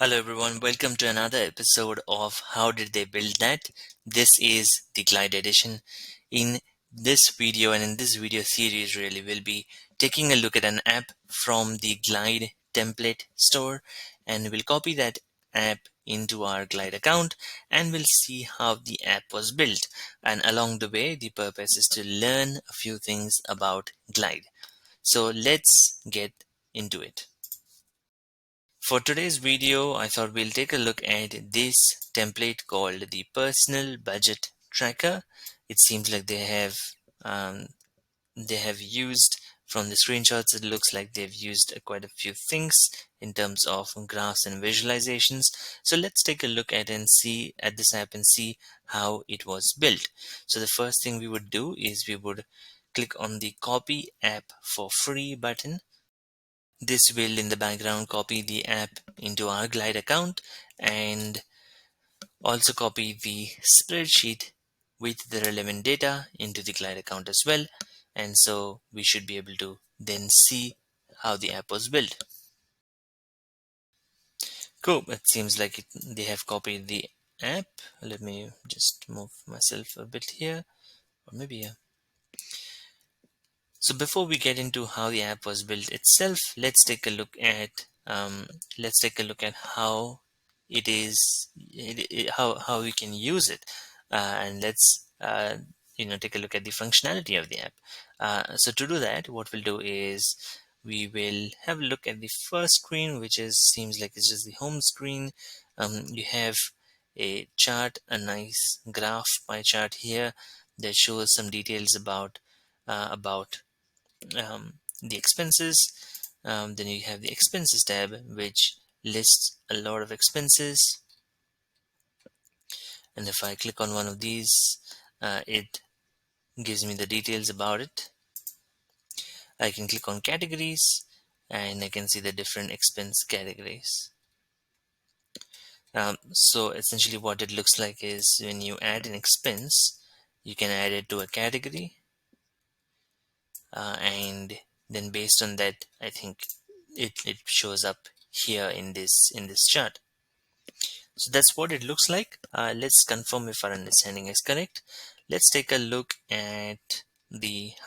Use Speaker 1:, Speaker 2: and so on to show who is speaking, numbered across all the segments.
Speaker 1: Hello everyone, welcome to another episode of How Did They Build That? This is the Glide edition. In this video and in this video series really we'll be taking a look at an app from the Glide template store, and we'll copy that app into our Glide account and we'll see how the app was built. And along the way the purpose is to learn a few things about Glide. So let's get into it. For today's video, I thought we'll take a look at this template called the Personal Budget Tracker. It seems like um, they have used, from the screenshots, it looks like they've used quite a few things in terms of graphs and visualizations. So let's take a look at this app and see how it was built. So the first thing we would do is we would click on the Copy App for Free button. This will in the background copy the app into our Glide account and also copy the spreadsheet with the relevant data into the Glide account as well. And so we should be able to then see how the app was built. Cool. It seems like they have copied the app. Let me just move myself a bit here, or maybe here. So before we get into how the app was built itself, let's take a look at how it is, how we can use it, and let's take a look at the functionality of the app. So to do that, what we'll do is we will have a look at the first screen, which seems like it's just the home screen. You have a chart, a nice graph pie chart here that shows some details about the expenses. Then you have the expenses tab, which lists a lot of expenses. And if I click on one of these, it gives me the details about it. I can click on categories and I can see the different expense categories. So essentially what it looks like is when you add an expense, you can add it to a category, and then based on that, I think it shows up here in this chart. So that's what it looks like. Let's confirm if our understanding is correct. Let's take a look at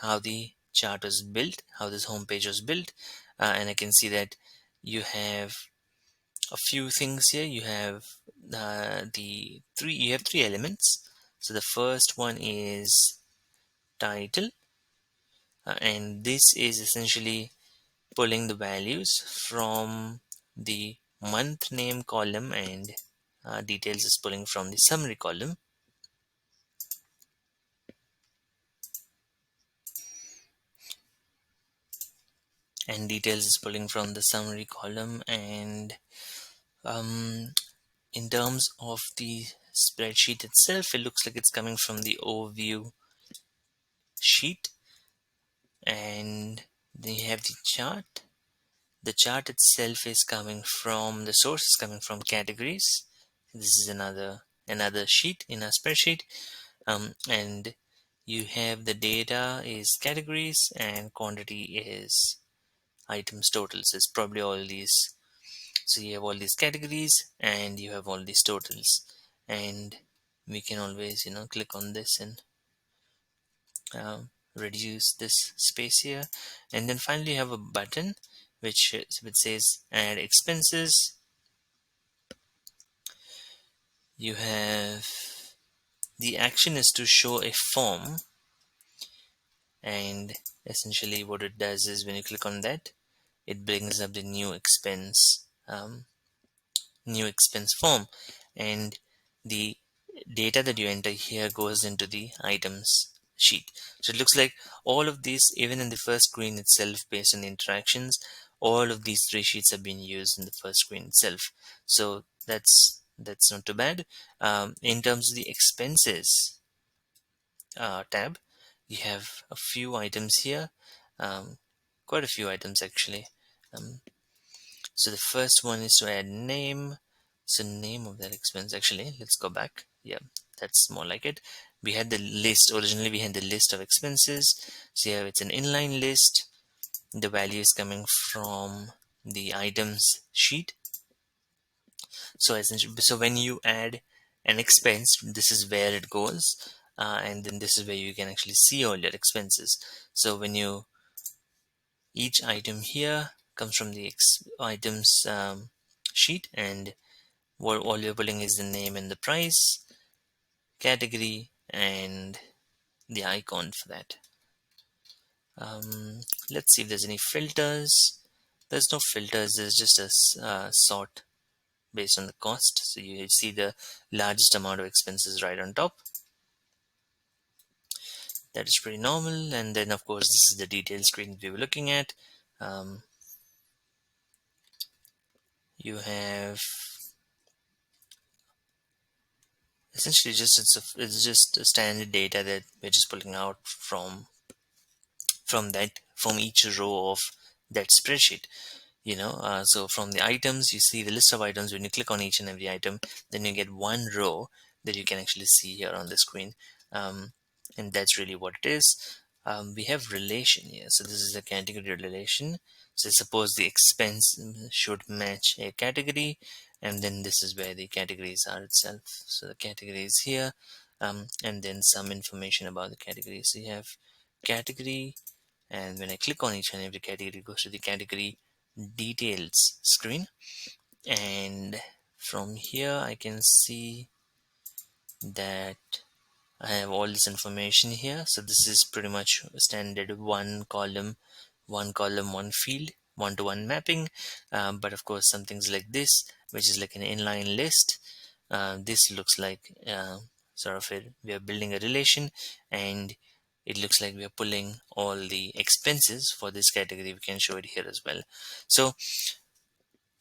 Speaker 1: how the chart was built, how this home page was built, and I can see that you have a few things here. You have three elements. So the first one is title, and this is essentially pulling the values from the month name column, and details is pulling from the summary column. And details is pulling from the summary column. And in terms of the spreadsheet itself, it looks like it's coming from the overview sheet. And then you have the chart. The chart itself is coming from, the source is coming from categories. This is another sheet in a spreadsheet. And you have the data is categories and quantity is items totals. It's probably all these. So you have all these categories and you have all these totals, and we can always click on this and reduce this space here. And then finally you have a button which says add expenses. You have the action is to show a form, and essentially what it does is when you click on that, it brings up the new expense form, and the data that you enter here goes into the items sheet. So it looks like all of these, even in the first screen itself, based on the interactions, all of these three sheets have been used in the first screen itself. So that's not too bad. In terms of the expenses tab, you have a few items here, quite a few items actually. So the first one is to add name. So name of that expense, actually, let's go back. Yeah, that's more like it. We had the list, originally we had the list of expenses. So here it's an inline list. The value is coming from the items sheet. So essentially, so when you add an expense, this is where it goes, and then this is where you can actually see all your expenses. So when you, each item here comes from the items sheet, and what all you're pulling is the name and the price, category, and the icon for that. Let's see if there's any filters. There's no filters, there's just a sort based on the cost. So you see the largest amount of expenses right on top. That is pretty normal. And then of course this is the detail screen we were looking at. You have essentially just it's just a standard data that we're just pulling out from each row of that spreadsheet. So from the items, you see the list of items. When you click on each and every item, then you get one row that you can actually see here on the screen, and that's really what it is. We have relation here, so this is the category relation. So suppose the expense should match a category, and then this is where the categories are itself. So the categories here, and then some information about the category. So you have category, and when I click on each and every category, it goes to the category details screen, and from here I can see that I have all this information here. So this is pretty much standard one column, one field, one-to-one mapping. But of course, some things like this, which is like an inline list, this looks like we are building a relation, and it looks like we are pulling all the expenses for this category. We can show it here as well. So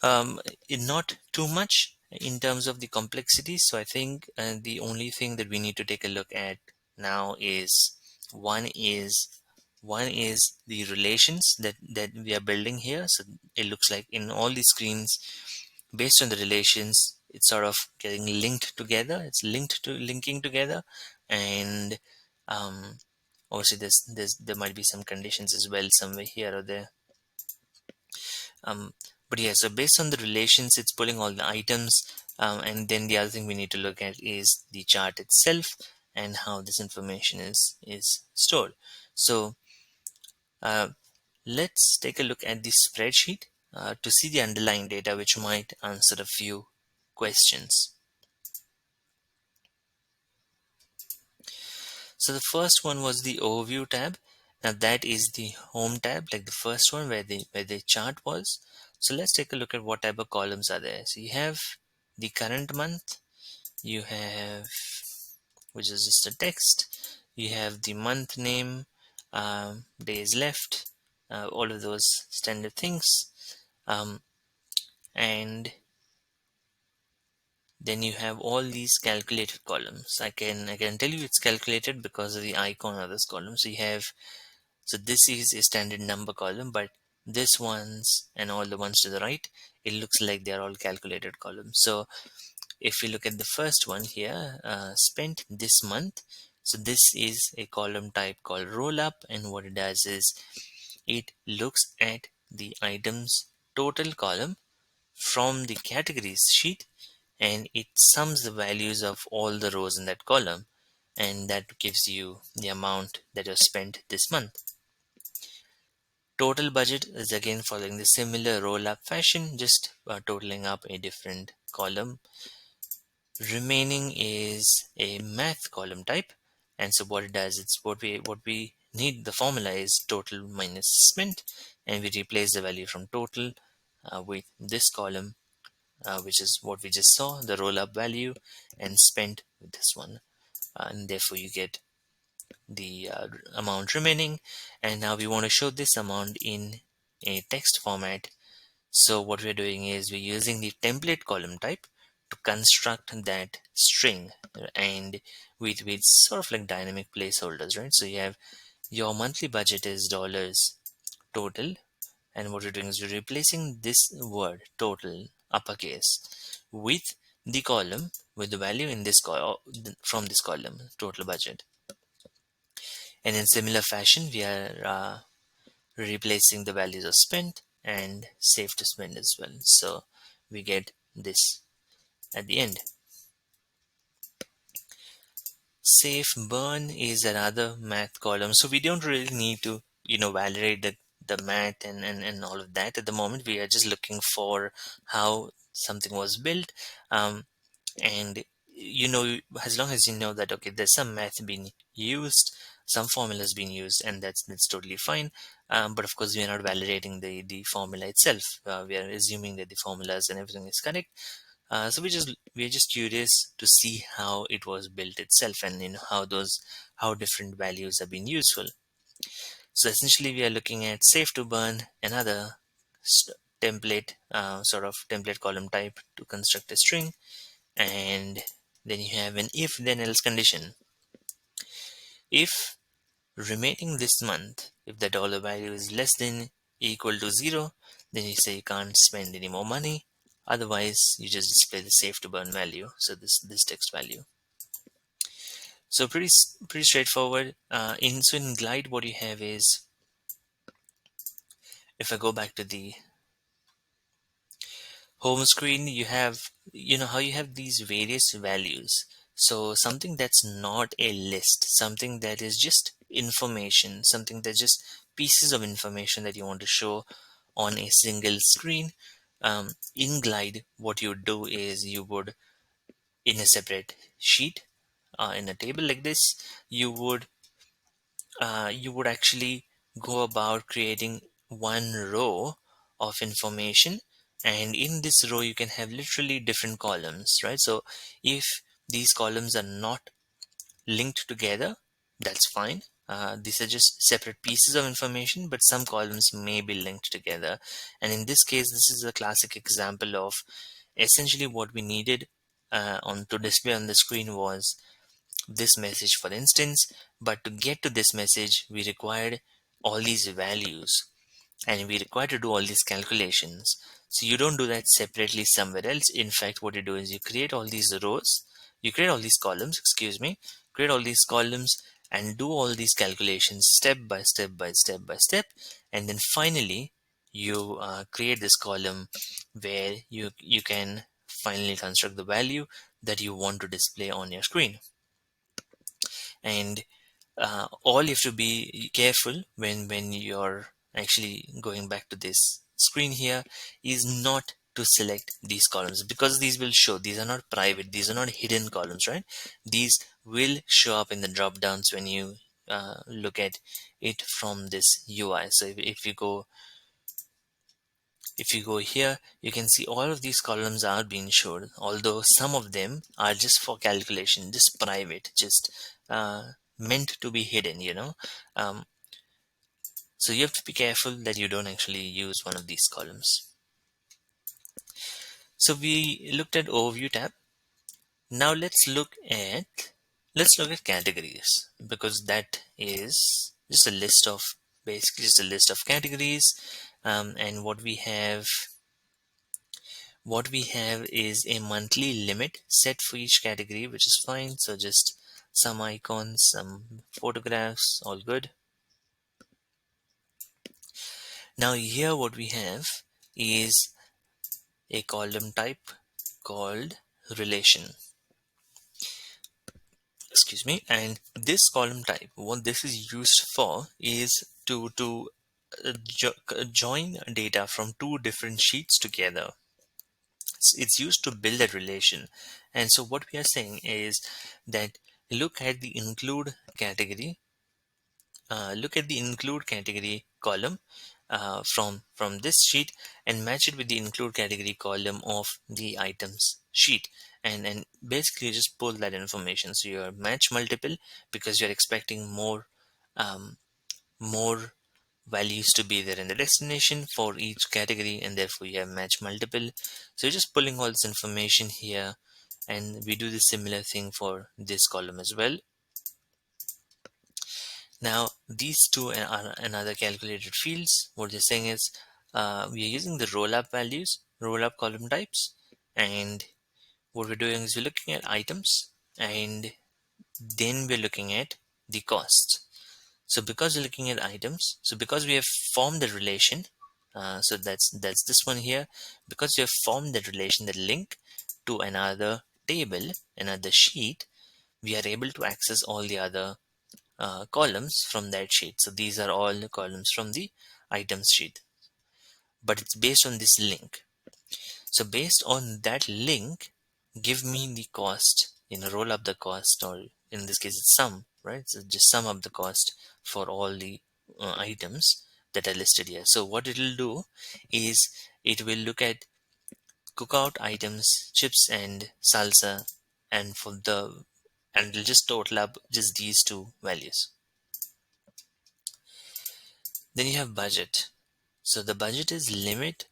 Speaker 1: not too much in terms of the complexity. So I think the only thing that we need to take a look at now is one is one is the relations that we are building here. So it looks like in all the screens, based on the relations, it's sort of getting linked together. It's linked to linking together, and um, obviously there might be some conditions as well somewhere here or there. But yeah, so based on the relations, it's pulling all the items, and then the other thing we need to look at is the chart itself and how this information is stored. So uh, let's take a look at the spreadsheet to see the underlying data, which might answer a few questions. So the first one was the overview tab. Now that is the home tab, like the first one where the chart was. So let's take a look at what type of columns are there. So you have the current month, you have, which is just a text, you have the month name, days left, all of those standard things, um, and then you have all these calculated columns. I can tell you it's calculated because of the icon of this column. So you have, so this is a standard number column, but this ones and all the ones to the right, it looks like they're all calculated columns. So if we look at the first one here, spent this month, so this is a column type called roll up, and what it does is it looks at the items total column from the categories sheet, and it sums the values of all the rows in that column, and that gives you the amount that was spent this month. Total budget is again following the similar roll up fashion, just totaling up a different column. Remaining is a math column type, and so what it does, it's what we need, the formula is total minus spent, and we replace the value from total with this column, which is what we just saw, the roll up value, and spent with this one, and therefore you get the amount remaining. And now we want to show this amount in a text format. So what we're doing is we're using the template column type to construct that string, and with sort of like dynamic placeholders, right? So you have your monthly budget is dollars total, and what we're doing is we're replacing this word total uppercase with the column with the value in this from this column, total budget. And in similar fashion, we are replacing the values of spent and save to spend as well. So we get this. at the end. Safe burn is another math column, so we don't really need to validate the math and all of that. At the moment we are just looking for how something was built, and as long as you know that okay, there's some math being used, some formulas being used, and that's totally fine. But of course we are not validating the formula itself. We are assuming that the formulas and everything is correct. So we're just curious to see how it was built itself, and how different values have been useful. So essentially we are looking at safe to burn, another template, sort of template column type to construct a string. And then you have an if then else condition. If remaining this month, if the dollar value is less than equal to 0, then you say you can't spend any more money. Otherwise you just display the safe to burn value, so this text value. So pretty straightforward. In Glide, what you have is, if I go back to the home screen, you have, how you have these various values. So something that's not a list, something that is just information, something that's just pieces of information that you want to show on a single screen. In Glide, what you would do is you would, in a separate sheet, in a table like this, you would actually go about creating one row of information, and in this row you can have literally different columns, right? So if these columns are not linked together, that's fine. These are just separate pieces of information, but some columns may be linked together. And in this case, this is a classic example of essentially what we needed on to display on the screen was this message, for instance. But to get to this message, we required all these values, and we require to do all these calculations. So you don't do that separately somewhere else. In fact, what you do is you create all these rows, you create all these columns, excuse me, create all these columns and do all these calculations step by step by step by step. And then finally you create this column where you can finally construct the value that you want to display on your screen. And all you have to be careful when you're actually going back to this screen here is not to select these columns, because these will show, these are not private, these are not hidden columns, right? These will show up in the drop downs when you look at it from this UI. So if you go here, you can see all of these columns are being showed, although some of them are just for calculation, just private, just meant to be hidden, um, so you have to be careful that you don't actually use one of these columns. So we looked at overview tab. Now let's look at categories, because that is just a list of, basically just a list of categories. And what we have is a monthly limit set for each category, which is fine. So just some icons, some photographs, all good. Now here what we have is a column type called relation, excuse me. And this column type, what this is used for is to join data from two different sheets together. It's used to build a relation. And so what we are saying is that look at the include category column from this sheet, and match it with the include category column of the items sheet, and basically just pull that information. So you're match multiple because you're expecting more values to be there in the destination for each category, and therefore you have match multiple. So you're just pulling all this information here, and we do the similar thing for this column as well. Now these two are another calculated fields. What they're saying is we are using the roll-up values, roll-up column types, and what we're doing is we're looking at items, and then we're looking at the costs. So because we're looking at items, so because we have formed the relation, so that's this one here. Because we have formed that relation, that link, to another table, another sheet, we are able to access all the other columns from that sheet. So these are all the columns from the items sheet, but it's based on this link. So based on that link, give me the cost, roll up the cost, or in this case it's sum, right? So just sum up the cost for all the items that are listed here. So what it will do is it will look at cookout items, chips and salsa, and it'll just total up just these two values. Then you have budget. So the budget is limit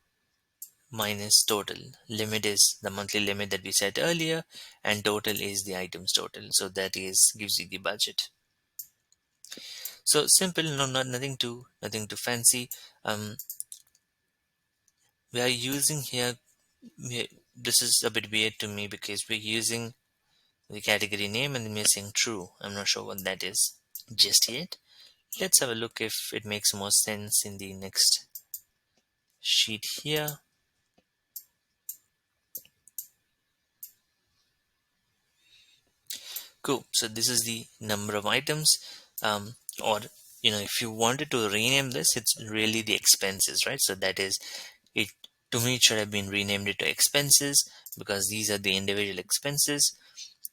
Speaker 1: minus total. Limit is the monthly limit that we set earlier, and total is the items total. So that is gives you the budget. So simple, nothing too fancy. We are using here. This is a bit weird to me because we're using the category name and we're saying true. I'm not sure what that is just yet. Let's have a look if it makes more sense in the next sheet here. Cool. So this is the number of items, or if you wanted to rename this, it's really the expenses, right? So that is it. To me, it should have been renamed it to expenses because these are the individual expenses.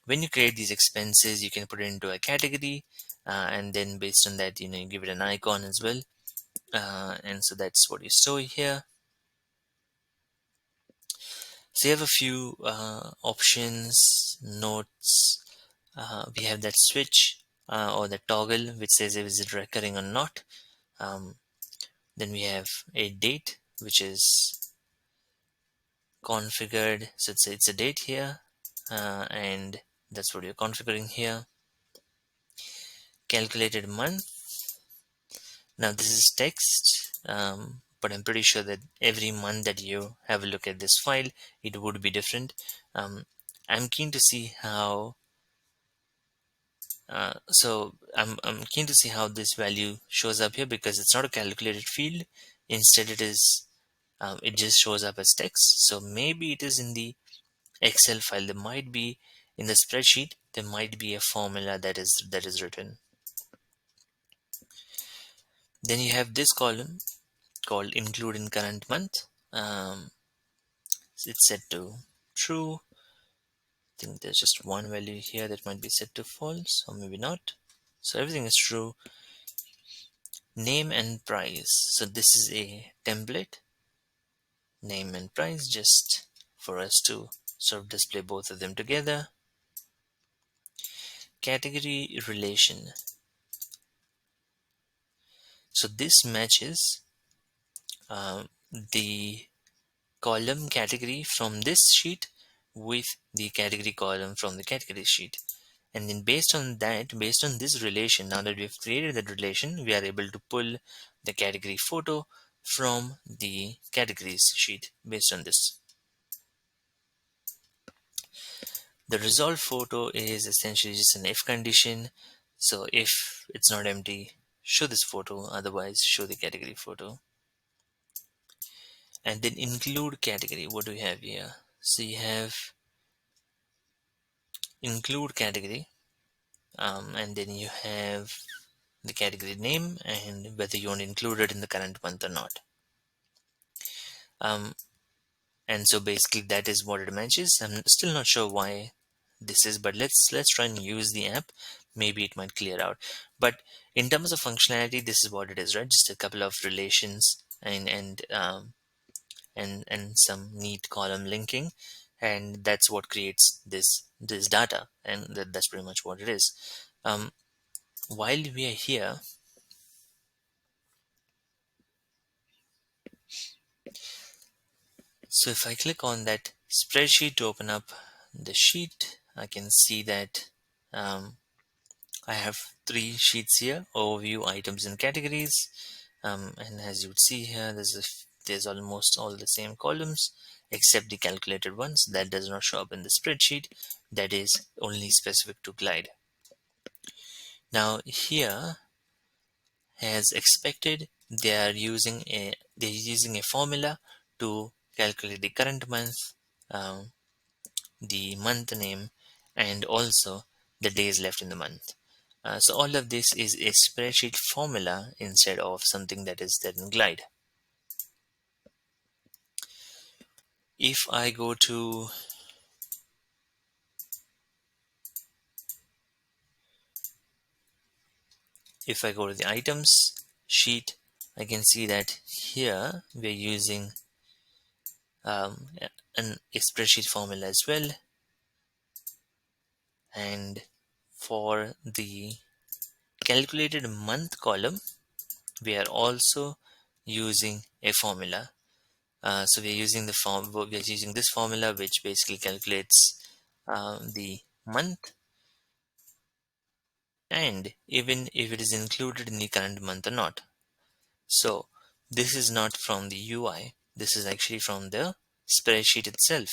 Speaker 1: When you create these expenses, you can put it into a category, and then based on that, you give it an icon as well. And so that's what you saw here. So you have a few options, notes. We have that switch or the toggle which says if is it recurring or not. Then we have a date which is configured. So it's a date here, and that's what you're configuring here. Calculated month. Now this is text, but I'm pretty sure that every month that you have a look at this file, it would be different. I'm keen to see how I'm keen to see how this value shows up here because it's not a calculated field. Instead, it just shows up as text. So maybe it is in the Excel file. There might be in the spreadsheet. There might be a formula that is written. Then you have this column called include in current month. It's set to true. I think there's just one value here that might be set to false, or maybe not. So everything is true. Name and price. So this is a template, name and price, just for us to sort of display both of them together. Category relation. So this matches the column category from this sheet with the category column from the category sheet. And then based on this relation, now that we've created that relation, we are able to pull the category photo from the categories sheet based on this. The resolved photo is essentially just an if condition. So if it's not empty, show this photo, otherwise show the category photo. And then include category. What do we have here? So you have include category, and then you have the category name and whether you want to include it in the current month or not. And so basically that is what it matches. I'm still not sure why this is, but let's try and use the app. Maybe it might clear out. But in terms of functionality, this is what it is, right? Just a couple of relations and some neat column linking, and that's what creates this data, and that's pretty much what it is. While we are here, so if I click on that spreadsheet to open up the sheet, I can see that I have three sheets here: overview, items, and categories. And as you would see here, there's almost all the same columns except the calculated ones. That does not show up in the spreadsheet. That is only specific to Glide. Now here, as expected, they're using a formula to calculate the current month, the month name, and also the days left in the month. So all of this is a spreadsheet formula instead of something that is there in Glide. If I go to the items sheet, I can see that here we're using a spreadsheet formula as well. And for the calculated month column, we are also using a formula. So we're using this formula, which basically calculates the month, and even if it is included in the current month or not. So this is not from the UI, this is actually from the spreadsheet itself.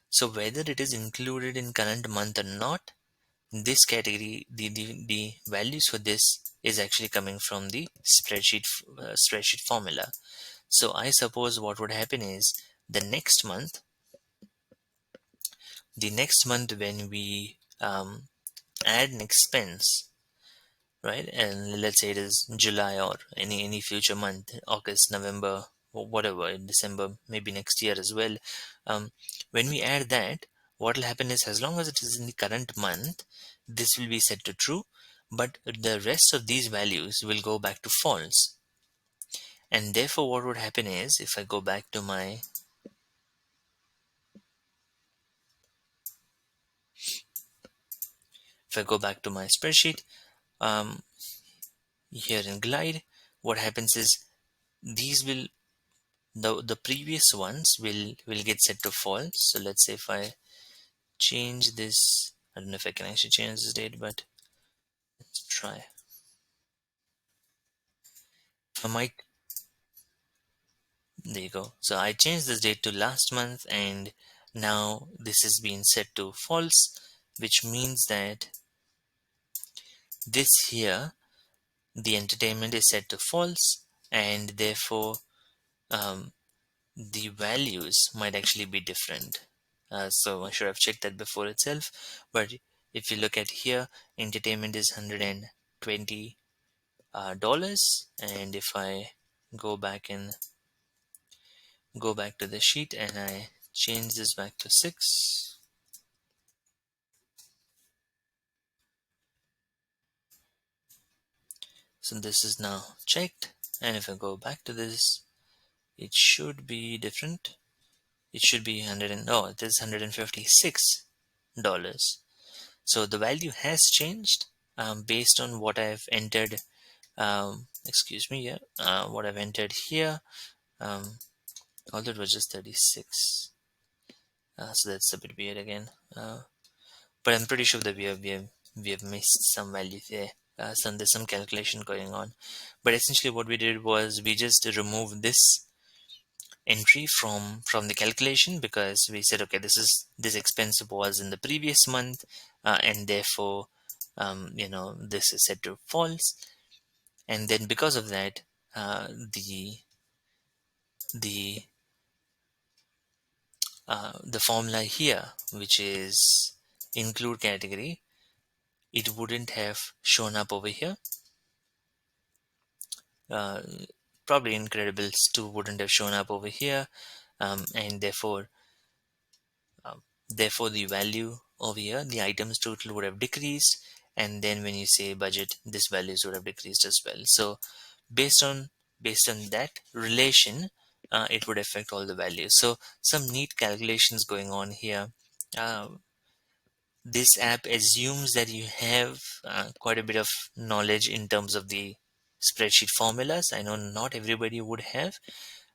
Speaker 1: So whether it is included in current month or not, this category, the values for this is actually coming from the spreadsheet formula. So I suppose what would happen is the next month when we add an expense, right? And let's say it is July or any future month, August, November, or whatever, in December, maybe next year as well. When we add that, what will happen is, as long as it is in the current month, this will be set to true, but the rest of these values will go back to false. And therefore what would happen is, if I go back to my spreadsheet, um, here in Glide, what happens is these will the previous ones will get set to false. So let's say if I change this, I don't know if I can actually change this date, but let's try. I might, there you go. So I changed this date to last month, and now this has been set to false, which means that this here, the entertainment is set to false, and therefore um, the values might actually be different. So I should have checked that before itself. But if you look at here, entertainment is $120, and if I go back to the sheet and I change this back to 6, so this is now checked. And if I go back to this, it should be different. It should be it is $156. So the value has changed based on what I've entered. Excuse me, yeah, what I've entered here. Although it was just 36, so that's a bit weird again. But I'm pretty sure that we have missed some value there. There's some calculation going on. But essentially, what we did was we just removed this entry from the calculation, because we said, okay, this expense was in the previous month, and therefore this is set to false. And then because of that, the the the formula here, which is include category, it wouldn't have shown up over here. uh, Probably Incredibles 2 wouldn't have shown up over here, and therefore the value over here, the items total, would have decreased. And then when you say budget, this values would have decreased as well. So based on that relation, it would affect all the values. So some neat calculations going on here. uh, this app assumes that you have quite a bit of knowledge in terms of the spreadsheet formulas. I know not everybody would have.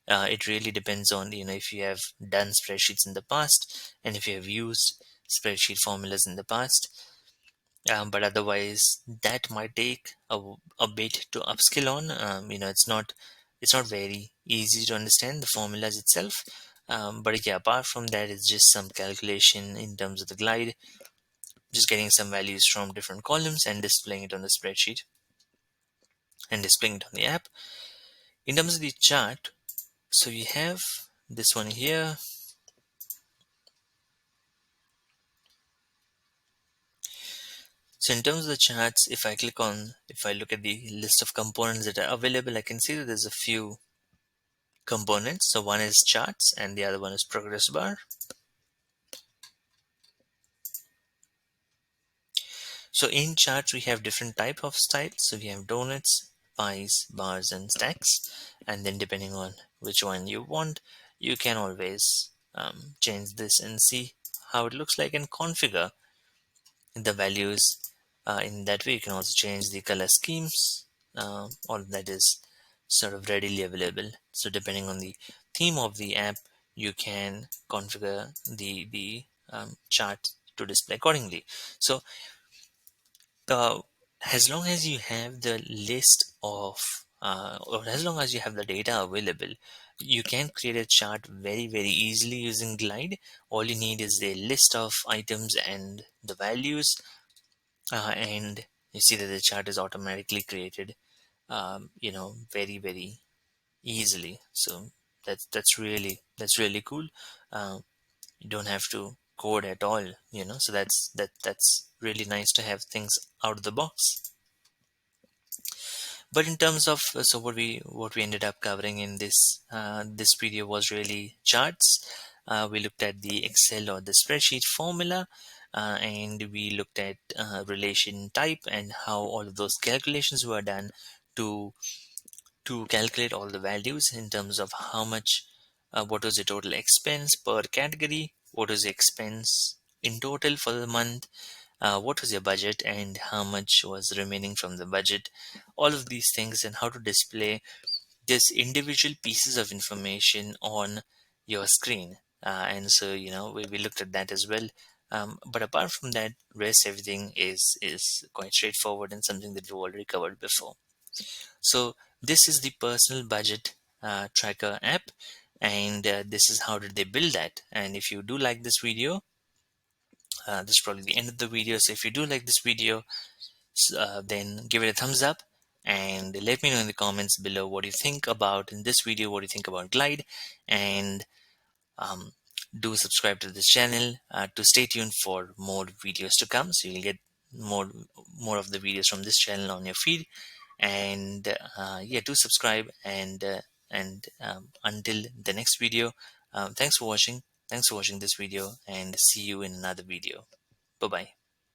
Speaker 1: It really depends on, if you have done spreadsheets in the past, and if you have used spreadsheet formulas in the past. But otherwise, that might take a bit to upskill on. It's not very easy to understand the formulas itself. But yeah, apart from that, it's just some calculation in terms of the glide, just getting some values from different columns and displaying it on the spreadsheet and displaying it on the app. In terms of the chart, so we have this one here, So in terms of the charts, if I look at the list of components that are available, I can see that there's a few components. So one is charts and the other one is progress bar. So in charts, we have different type of styles. So we have donuts, pies, bars, and stacks. And then depending on which one you want, you can always change this and see how it looks like and configure the values in that way. You can also change the color schemes. All that is sort of readily available. So depending on the theme of the app, you can configure the chart to display accordingly. So uh, as long as you have the list of or as long as you have the data available, you can create a chart very easily using Glide. All you need is a list of items and the values, and you see that the chart is automatically created, very easily. So that's really cool. You don't have to code at all, so that's really nice to have things out of the box. But in terms of so what we ended up covering in this video was really charts. We looked at the Excel or the spreadsheet formula, and we looked at relation type and how all of those calculations were done to calculate all the values in terms of how much, what was the total expense per category, what was the expense in total for the month, what was your budget, and how much was remaining from the budget. All of these things, and how to display this individual pieces of information on your screen. And so, we looked at that as well. But apart from that, rest everything is quite straightforward and something that we've already covered before. So this is the personal budget tracker app, and this is how did they build that. And if you do like this video, this is probably the end of the video. So if you do like this video, then give it a thumbs up and let me know in the comments below what you think about in this video, what you think about Glide, and um, do subscribe to this channel to stay tuned for more videos to come. So you'll get more more of the videos from this channel on your feed. And yeah, do subscribe, and until the next video, thanks for watching this video, and see you in another video. Bye bye.